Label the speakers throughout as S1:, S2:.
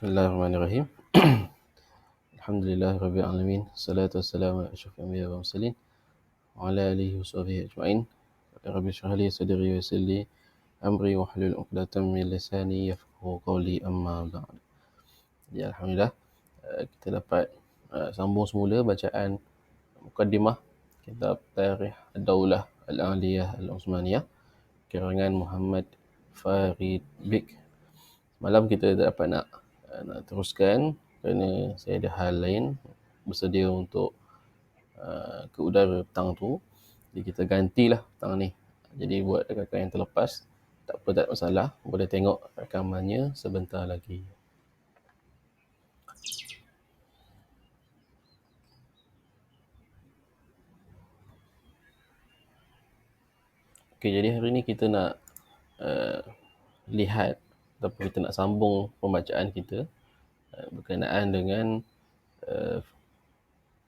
S1: Bismillahirrahmanirrahim. Alhamdulillah rabbil alamin. Salatu wassalamu ala asyrafil anbiya'i wal mursalin wa ala alihi wa sahbihi ajma'in. Rabbi shrah li sadri wa yassir li amri wa hlul 'uqdatam min lisani yafqahu qawli, amma ba'd. Ya, alhamdulillah kita dapat sambung semula bacaan mukaddimah kitab Tarikh Ad-Daulah Al-Aliyah Al-Uthmaniyah karangan Muhammad Farid Bik. Malam kita tak dapat nak teruskan kerana saya ada hal lain bersedia untuk ke udara petang tu. Jadi kita gantilah petang ni. Jadi buat rakan-rakan yang terlepas, tak apa, tak masalah. Boleh tengok rakamannya sebentar lagi. Okey, jadi hari ni kita nak lihat ataupun kita nak sambung pembacaan kita berkenaan dengan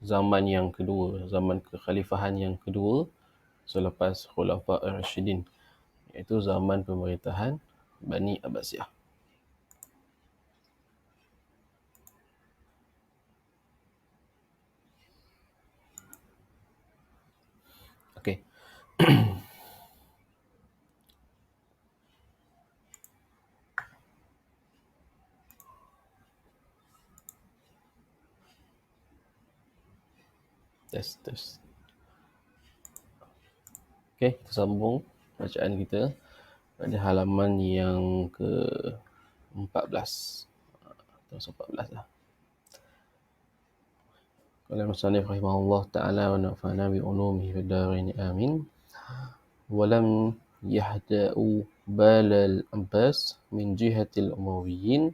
S1: zaman yang kedua, zaman kekhalifahan yang kedua selepas Khulafa Ar-Rasyidin, iaitu zaman pemerintahan Bani Abbasiyah. Okey. Tes. Okey, kita sambung bacaan kita pada halaman yang ke-14 atau 14 lah. Qala al-musannif rahimahullah ta'ala wa nafa'ana bi ulumihi fid dharain amin. Wa lam yahda'u balal Abbas min jihatil Umayyin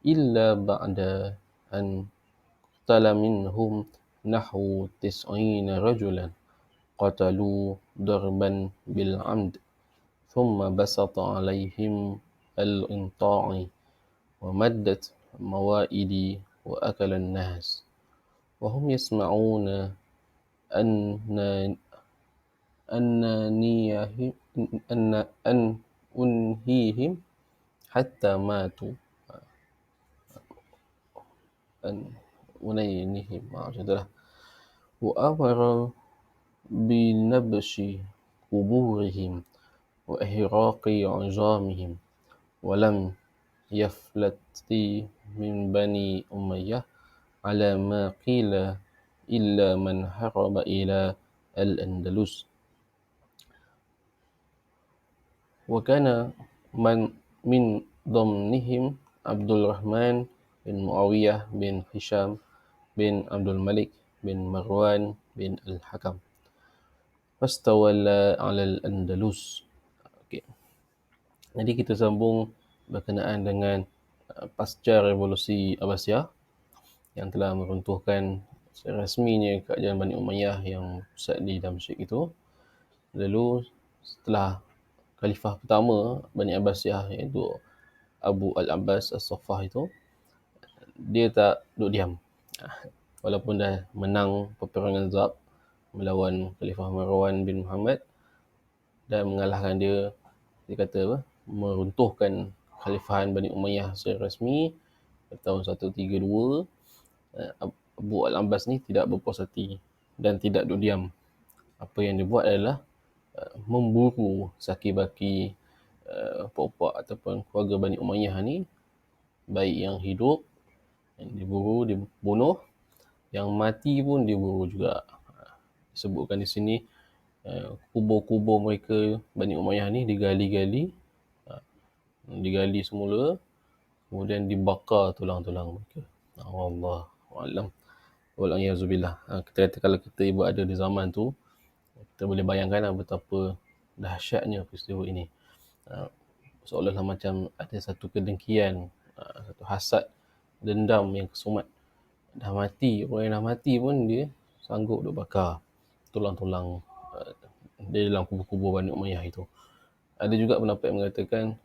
S1: illa ba'da an qatala minhum nahwu 90 rajulan qatalu darban bil amd thumma basata alaihim al-inta'i wa maddat mawaidi wa akala an-nas wa hum yasma'una unhihim hatta matu unayinihim macam itulah. Wa amara binabshi kuburihim wa ihraqi azamihim wa lam yaflati min Bani Umayyah ala ma qila illa man haraba ila al-Andalus. Wa kana man min dhamnihim Abdul Rahman bin Muawiyah bin Hisham bin Abdul Malik bin Marwan bin Al-Hakam fastawalla ala al-Andalus. Okay. Jadi kita sambung berkenaan dengan pasca revolusi Abbasiyah yang telah meruntuhkan rasminya kerajaan Bani Umayyah yang pusat di Damsyik itu. Lalu setelah khalifah pertama Bani Abbasiyah iaitu Abu Al-Abbas As-Saffah itu, dia tak duduk diam. Walaupun dah menang peperangan Zab melawan Khalifah Marwan bin Muhammad dan mengalahkan dia kata apa, meruntuhkan khalifahan Bani Umayyah secara rasmi pada tahun 132, Abu Al-Abbas ni tidak berpuas hati dan tidak duduk diam. Apa yang dia buat adalah memburu saki-baki puak-puak ataupun keluarga Bani Umayyah ni, baik yang hidup yang diburu, dibunuh, yang mati pun diburu juga. Disebutkan di sini kubur-kubur mereka Bani Umayyah ni digali semula, kemudian dibakar tulang-tulang mereka. Wallahu a'lam. Wal-a'yazubillah. Kita kata kalau kita berada di zaman tu, kita boleh bayangkan betapa dahsyatnya peristiwa ini. Seolah-olah macam ada satu kedengkian, satu hasad, dendam yang kesumat. Orang yang dah mati pun dia sanggup duk bakar tulang-tulang di dalam kubur-kubur Bani Umayyah itu. Ada juga pendapat yang mengatakan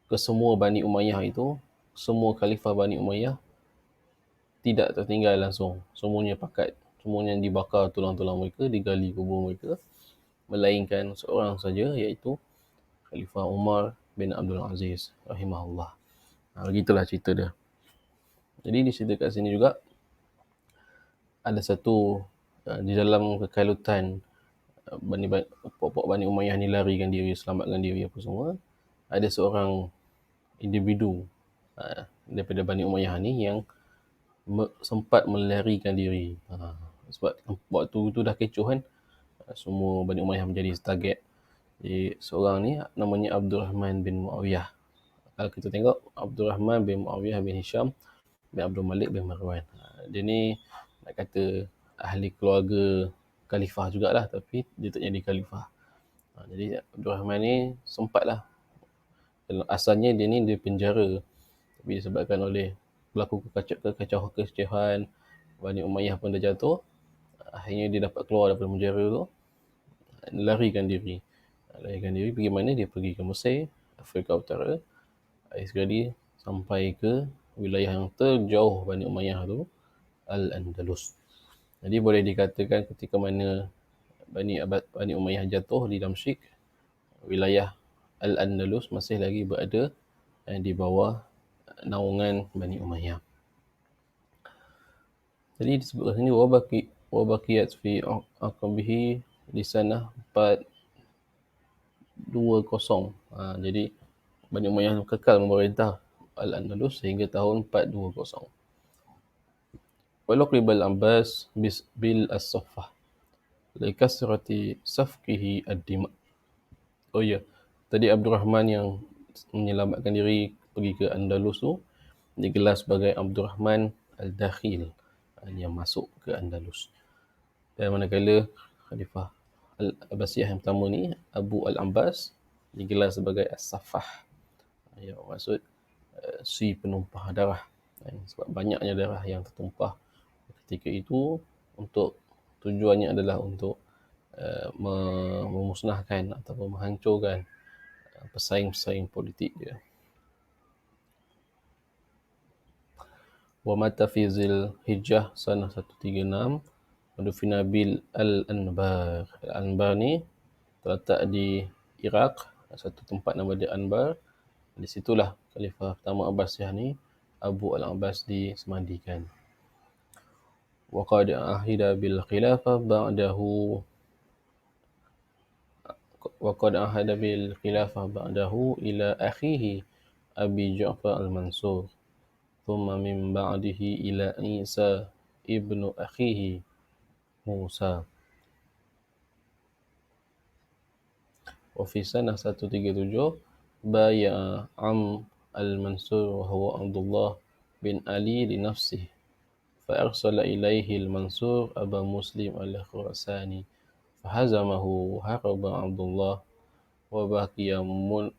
S1: kesemua Bani Umayyah itu, semua khalifah Bani Umayyah tidak tertinggal langsung. Semuanya pakat. Semuanya dibakar tulang-tulang mereka, digali kubur mereka. Melainkan seorang saja, iaitu Khalifah Umar bin Abdul Aziz rahimahullah. Begitulah cerita dia. Jadi di situ kat sini juga ada satu di dalam kekalutan puak-puak Bani Umayyah ni larikan diri, selamatkan diri apa semua, ada seorang individu daripada Bani Umayyah ni yang sempat melarikan diri. Sebab waktu tu dah kecoh kan, semua Bani Umayyah menjadi target. Jadi seorang ni namanya Abdul Rahman bin Muawiyah. Kalau kita tengok Abdul Rahman bin Muawiyah bin Hisham bin Abdul Malik bin Marwan. Dia ni nak kata ahli keluarga khalifah jugalah, tapi dia tak jadi khalifah. Jadi Abdul Rahman ni sempatlah, asalnya dia ni di penjara, tapi disebabkan oleh berlaku kekacauan Bani Umayyah pun dah jatuh, akhirnya dia dapat keluar daripada penjara tu, larikan diri pergi mana? Dia pergi ke Mesir, Afrika Utara, akhir sekali sampai ke wilayah yang terjauh Bani Umayyah tu, Al-Andalus. Jadi boleh dikatakan ketika mana Bani Umayyah jatuh di Damsyik, wilayah Al-Andalus masih lagi berada di bawah naungan Bani Umayyah. Jadi disebutkan sini wabakiyat fi aqabihi di sana 420. Jadi Bani Umayyah kekal memerintah Al-Andalus sehingga tahun 420. Walau qibal Abbas bil as-saffah likasrati safkihi ad-dima. Oh ya, tadi Abdul Rahman yang menyelamatkan diri pergi ke Andalus tu digelar sebagai Abdul Rahman Al-Dakhil, yang masuk ke Andalus. Dan manakala Khalifah Al-Abbasiyah yang pertama ni, Abu Al-Abbas, digelar sebagai As-Saffah, yang maksud si penumpah darah. Sebab banyaknya darah yang tertumpah ketika itu, untuk tujuannya adalah untuk memusnahkan ataupun menghancurkan pesaing-pesaing politik dia. Wa mata fi Zulhijjah sanah 136 wadufina bil Al-Anbar. Al-Anbar ni terletak di Iraq, satu tempat nama dia Anbar. Di situlah Khalifah pertama Abbasiyah ni, Abu Al-Abbas, disemandikan. Wa qad ahida bil khilafah ba'dahu ila akhihi Abi Ja'far Al-Mansur, thumma min ba'dihi ila Isa ibnu akhihi Musa. Wa fi sanah 137 baya Al-Mansur wa huwa Abdullah bin Ali li nafsihi fa arsala ilaihi Al-Mansur Aba Muslim Al-Khurasani fahazamahu haraba Abdullah wa baqiya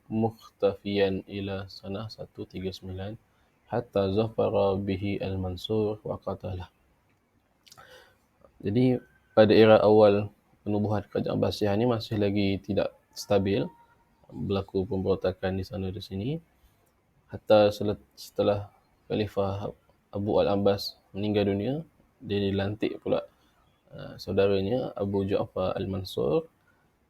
S1: mukhtafiyan ila sanah 139 hatta zafara bihi Al-Mansur wa qatalah. Jadi pada era awal penubuhan kerajaan Abbasiyah ni masih lagi tidak stabil, berlaku pemberontakan di sana di sini, hatta setelah Khalifah Abu Al-Abbas meninggal dunia, dia dilantik pula saudaranya Abu Ja'far Al-Mansur.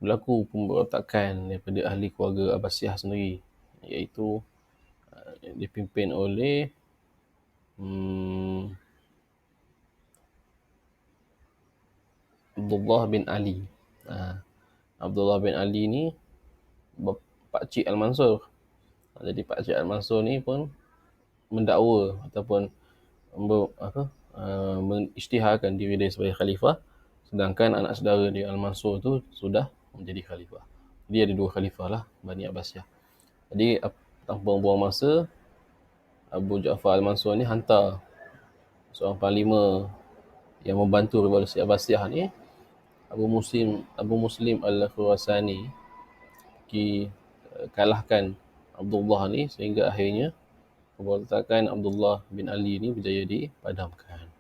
S1: Berlaku pemberontakan daripada ahli keluarga Abbasiyah sendiri, iaitu dipimpin oleh Abdullah bin Ali. Abdullah bin Ali ni pakcik Al-Mansur. Jadi pakcik Al-Mansur ni pun mendakwa ataupun mengisytiharkan diri dia sebagai khalifah, sedangkan anak saudara dia Al-Mansur tu sudah menjadi khalifah. Jadi ada dua khalifah lah Bani Abbasiyah. Jadi tanpa buang masa, Abu Ja'far Al-Mansur ni hantar seorang panglima yang membantu revolusi Abbasiyah ni, Abu Muslim Al-Khurasani, kalahkan Abdullah ni, sehingga akhirnya pemberontakan Abdullah bin Ali ni berjaya dipadamkan.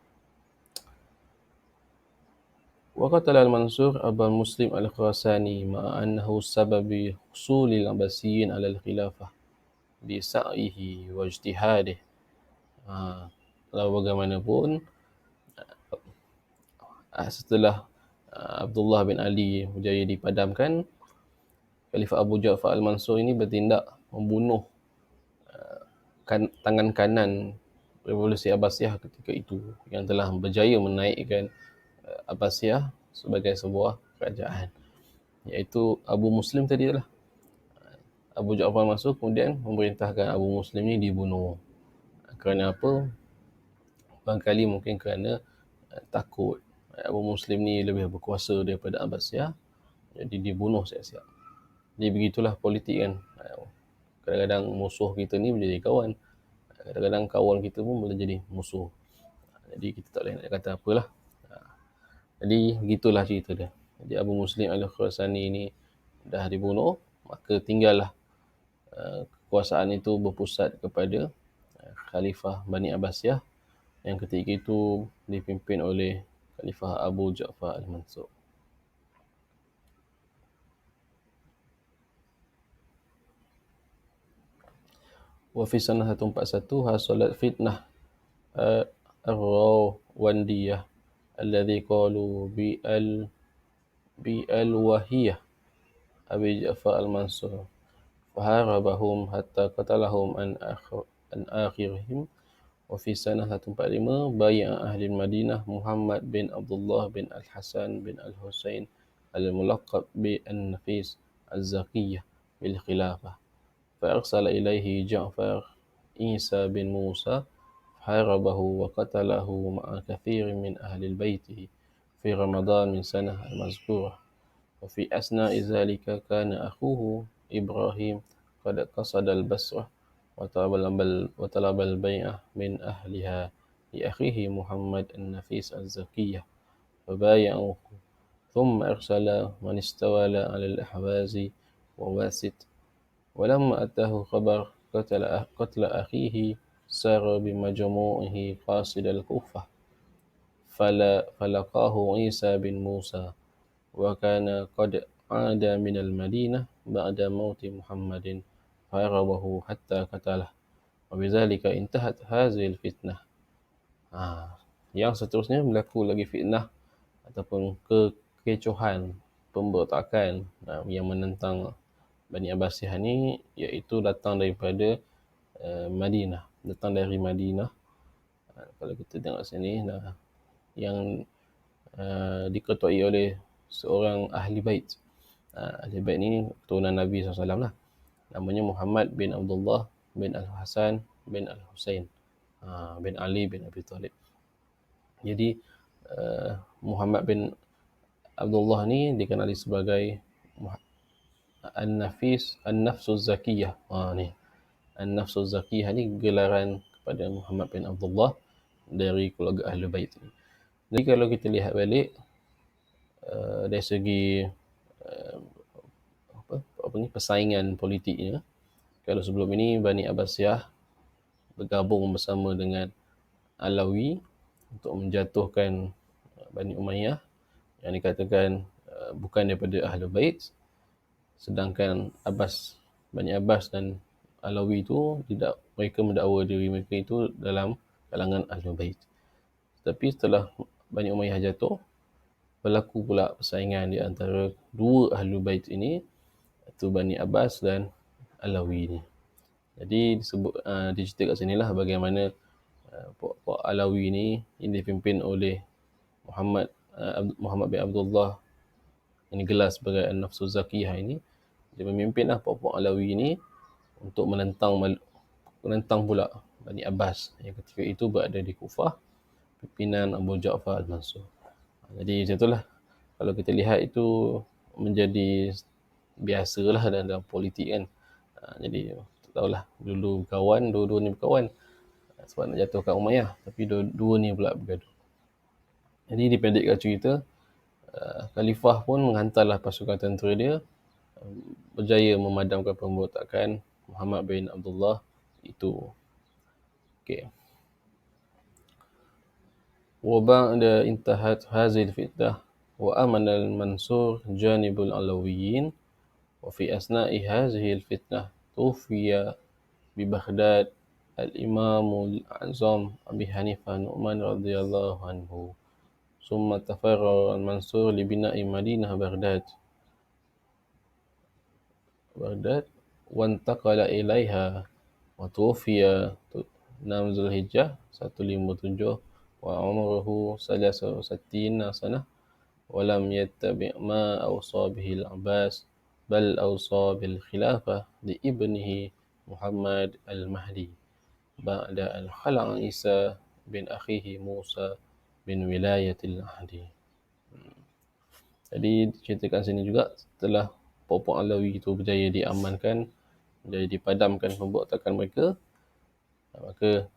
S1: Wa qatala Al-Mansur Aba Muslim Al-Khurasani ma'a annahu sababi husulil Abbasiyyin 'ala al-khilafah bi sa'ihi wa ijtihadihi. Walau bagaimanapun, setelah Abdullah bin Ali berjaya dipadamkan, Khalifah Abu Ja'far Al-Mansur ini bertindak membunuh tangan kanan revolusi Abbasiyah ketika itu yang telah berjaya menaikkan Abbasiyah sebagai sebuah kerajaan, iaitu Abu Muslim tadi lah. Abu Ja'far Mansur kemudian memerintahkan Abu Muslim ni dibunuh. Kerana apa? Barangkali mungkin kerana takut Abu Muslim ni lebih berkuasa daripada Abbasiyah, jadi dibunuh siap-siap. Jadi begitulah politik kan. Kadang-kadang musuh kita ni menjadi kawan, kadang-kadang kawan kita pun boleh jadi musuh. Jadi kita tak boleh nak kata apalah. Jadi begitulah cerita dia. Jadi Abu Muslim Al-Khurasani ni dah dibunuh, maka tinggallah kekuasaan itu berpusat kepada Khalifah Bani Abbasiyah yang ketika itu dipimpin oleh Khalifah Abu Ja'far Al-Mansur. Wa fi sanah 141 hasalat fitnah ar-Rawandiyah alladhi qalu bi-al-Wahiyah Abi Ja'far Al-Mansur faharabahum hatta qatalahum an akhirihim. Wa fi sanah 145 bay'a ahli Madinah Muhammad bin Abdullah bin Al-Hasan bin Al-Husain al-mulaqab bi An-Nafis Az-Zakiyah bil khilafah. فأرسل إليه جعفر عيسى بن موسى فحاربه وقتله مع كثير من أهل البيت في رمضان من سنة المذكورة. وفي أثناء ذلك كان أخوه إبراهيم قد قصد البصرة وطلب البيعة من أهلها لأخيه محمد النفيس الزكية فبايعوه. ثم أرسل من استولى على الأحواز وواسط. ولما أتاه خبر قتل أخيه سار بمجموعه قاصد الكوفة فلقاه عيسى بن موسى وكان قد عاد من المدينة بعد موت محمد فهربه حتى قتله وبذلك انتهت هذه الفتنة. Yang seterusnya berlaku lagi fitnah ataupun kekecohan pemberontakan yang menentang Bani Abbasiyah ni, iaitu datang daripada Madinah, datang dari Madinah. Kalau kita tengok sini, yang diketuai oleh seorang ahli bait. Ahli bait ni keturunan Nabi SAW lah. Namanya Muhammad bin Abdullah bin Al-Hasan bin Al-Husain bin Ali bin Abi Talib. Jadi Muhammad bin Abdullah ni dikenali sebagai An-Nafsuz Zakiyah. Ni An-Nafsuz Zakiyah ni gelaran kepada Muhammad bin Abdullah dari keluarga Ahlul Bait ni. Jadi kalau kita lihat balik dari segi persaingan politiknya, kalau sebelum ini Bani Abbasiyah bergabung bersama dengan Alawi untuk menjatuhkan Bani Umayyah yang dikatakan bukan daripada Ahlul Bait, sedangkan Bani Abbas dan Alawi itu tidak, mereka mendakwa diri mereka itu dalam kalangan Ahlul Bait. Tapi setelah Bani Umayyah jatuh, berlaku pula persaingan di antara dua Ahlul Bait ini, iaitu Bani Abbas dan Alawi ni. Jadi dicerita kat sinilah bagaimana puak Alawi ni yang dipimpin oleh Muhammad bin Abdullah yang digelar sebagai An-Nafsuz Zakiyah ini, dia memimpinlah puak-puak Alawi ini untuk menentang pula Bani Abbas yang ketika itu berada di Kufah, pimpinan Abu Ja'far Al-Mansur. Jadi macam itulah, kalau kita lihat itu menjadi biasalah dalam politik kan. Jadi tak tahulah, dulu kawan, dua-dua ni berkawan sebab nak jatuhkan Umayyah, tapi dua ni pula bergaduh. Jadi dipendekkan cerita, Khalifah pun menghantarlah pasukan tentera dia berjaya memadamkan pemberontakan Muhammad bin Abdullah itu. Okey. Wa ba'da intahat hazil fitnah wa amana al-Mansur janibul Alawiyyin wa fi asna'i hazil fitnah tufiya bi Baghdad al-Imamul Azam Abi Hanifah Nu'man radhiyallahu anhu. Summa tafarrara al-Mansur li bina'i Madinah Baghdad وانتقل إليها وتوفي 6 Zulhijjah 157 wa umruhu salasu sattina sanah wa lam yattabi' ma awsa bihi al-Abbas bal awsa bil khilafah li ibnihi Muhammad al-Mahdi ba'da al-khala' Isa bin akhihi Musa bin wilayatil ahdi. Jadi diceritakan sini juga setelah puak-puak Alawi itu berjaya diamankan, berjaya dipadamkan pemberontakan mereka, maka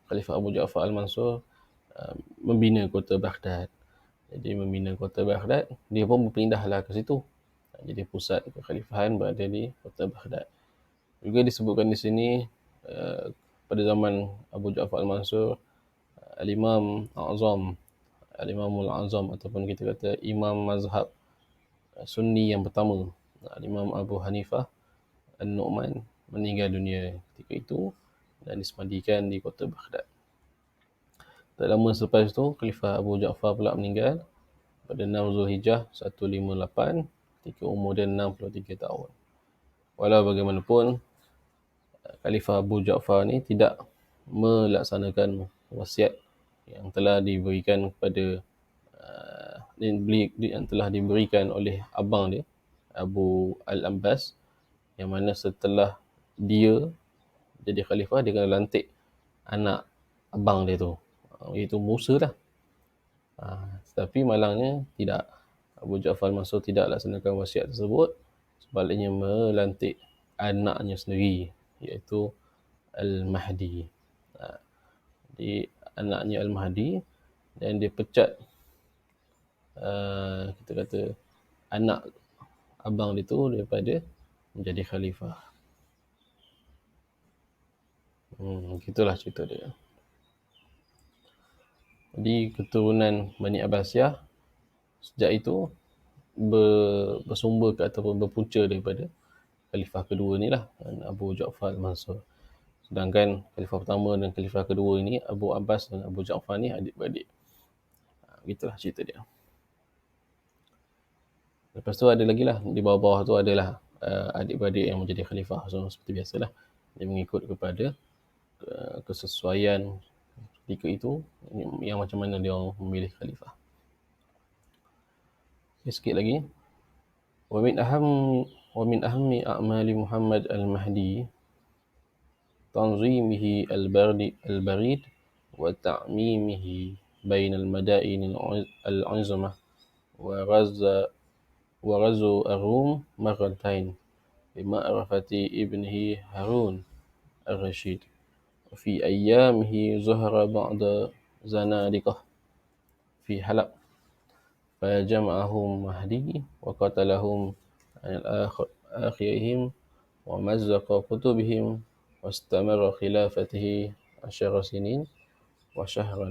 S1: Khalifah Abu Ja'far Al-Mansur membina kota Baghdad. Jadi membina kota Baghdad, dia pun berpindahlah ke situ. Jadi pusat kekhalifahan berada di kota Baghdad. Juga disebutkan di sini pada zaman Abu Ja'far Al-Mansur, Al-Imamul Azam ataupun kita kata Imam Mazhab Sunni yang pertama, Imam Abu Hanifah An-Nu'man meninggal dunia ketika itu dan disemandikan di kota Baghdad. Tak lama selepas itu, Khalifah Abu Ja'far pula meninggal pada 6 Zulhijjah 158 ketika umur dia 63 tahun. Walau bagaimanapun, Khalifah Abu Ja'far ni tidak melaksanakan wasiat yang telah diberikan kepada yang telah diberikan oleh abang dia, Abu Al-Abbas, yang mana setelah dia jadi khalifah, dia kena lantik anak abang dia tu, iaitu Musa lah. Tetapi malangnya tidak, Abu Ja'far Mansur tidak laksanakan wasiat tersebut, sebaliknya melantik anaknya sendiri, iaitu Al-Mahdi. Jadi anaknya Al-Mahdi, dan dia pecat kita kata anak abang dia tu daripada menjadi khalifah. Gitulah cerita dia. Jadi keturunan Bani Abbasiyah sejak itu bersumber ataupun berpunca daripada khalifah kedua ni lah, Abu Ja'far Al-Mansur. Sedangkan khalifah pertama dan khalifah kedua ini, Abu Abbas dan Abu Ja'far ni adik-beradik. Gitulah cerita dia. Lepas tu ada lagi lah, di bawah-bawah tu adalah adik-beradik yang menjadi khalifah. So, seperti biasalah, dia mengikut kepada kesesuaian ketika itu, yang macam mana dia memilih khalifah. Sikit lagi. Wa min ahammi a'mali Muhammad al-Mahdi tanzimihi al-barid wa ta'mimihi bain al-madain al-'azmah wa غزو الروم مرتين بمعرفة ابنه هارون الرشيد وفي أيامه ظهر بعض زنادقة في حلب فجمعهم مهدي وقتلهم عن آخرهم ومزق كتبهم واستمر خلافته 10 سنين وشهرا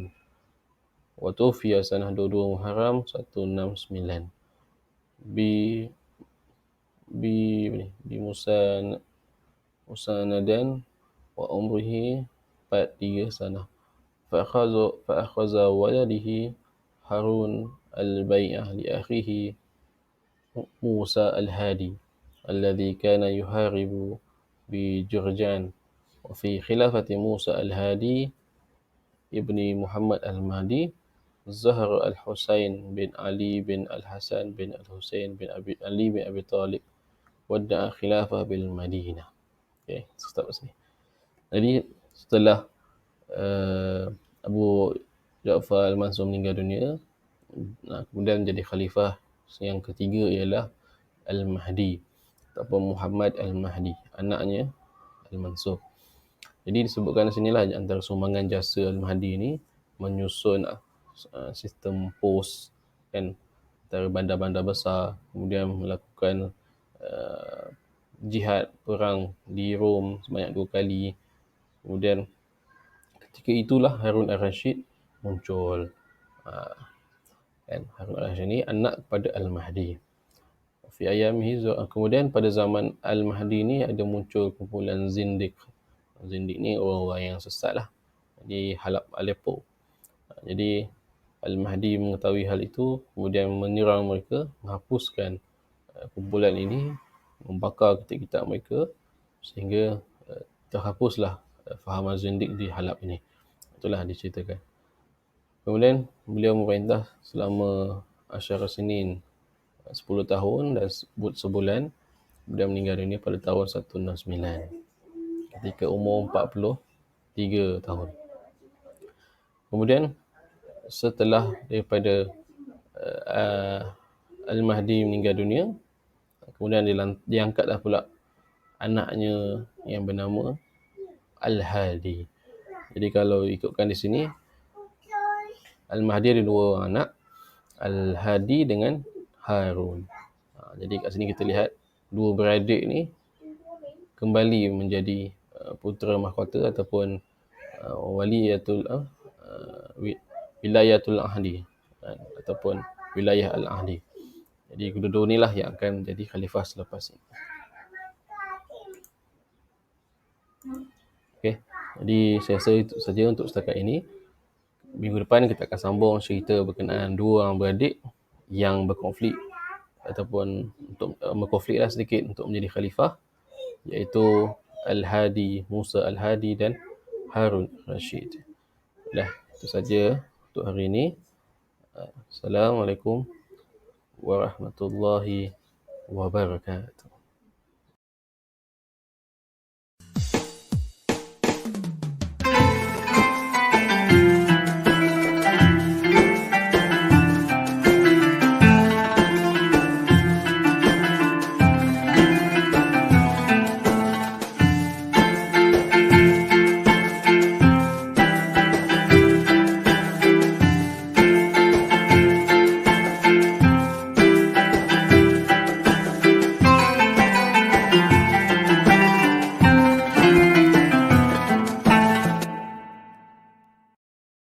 S1: وتوفي سنة 2 Muharram 169 musanadan wa umrihi 43 sanah fa'akhaza waladihi Harun al-bai'ah li akhihi Musa al-Hadi alladhi kana yuharibu bi Jurjan wa fi khilafati Musa al-Hadi ibni Muhammad al-Mahdi Zahr al-Husain bin Ali bin al-Hasan bin al-Husain bin Ali bin Abi Talib wadda'a khilafah bil Madinah. Okay, stop sini. Jadi setelah Abu Ja'far Al-Mansur meninggal dunia, kemudian menjadi khalifah yang ketiga ialah Al-Mahdi ataupun Muhammad Al-Mahdi, anaknya Al-Mansur. Jadi disebutkan di sinilah antara sumbangan jasa Al-Mahdi ini menyusun sistem pos kan antara bandar-bandar besar, kemudian melakukan jihad perang di Rom sebanyak 2 kali. Kemudian ketika itulah Harun al-Rashid muncul. Harun al-Rashid ini anak kepada Al-Mahdi. Fi ayamihi, kemudian pada zaman Al-Mahdi ni ada muncul kumpulan Zindiq. Zindiq ni orang-orang yang sesat lah di Halab, Aleppo. Jadi Al-Mahdi mengetahui hal itu, kemudian menyerang mereka, menghapuskan kumpulan ini, membakar kitab-kitab mereka sehingga terhapuslah Faham Az-Zindiq di Halab ini. Itulah diceritakan. Kemudian beliau memerintah selama Asyara Sinin 10 tahun dan sebulan. Beliau meninggal dunia pada tahun 169 ketika umur 43 tahun. Kemudian setelah daripada Al-Mahdi meninggal dunia, kemudian diangkatlah pula anaknya yang bernama Al-Hadi. Jadi kalau ikutkan di sini, Al-Mahdi ada dua anak, Al-Hadi dengan Harun. Jadi kat sini kita lihat dua beradik ni kembali menjadi putera mahkota ataupun wilayatul ahdi ataupun wilayah al-ahdi. Jadi kedua-dua inilah yang akan menjadi khalifah selepas ini. Okey. Jadi saya rasa itu saja untuk setakat ini. Minggu depan kita akan sambung cerita berkenaan dua orang beradik yang berkonflik ataupun untuk berkonfliklah sedikit untuk menjadi khalifah, iaitu Al-Hadi, Musa Al-Hadi dan Harun Rashid. Dah, itu saja untuk hari ini. Assalamualaikum warahmatullahi wabarakatuh.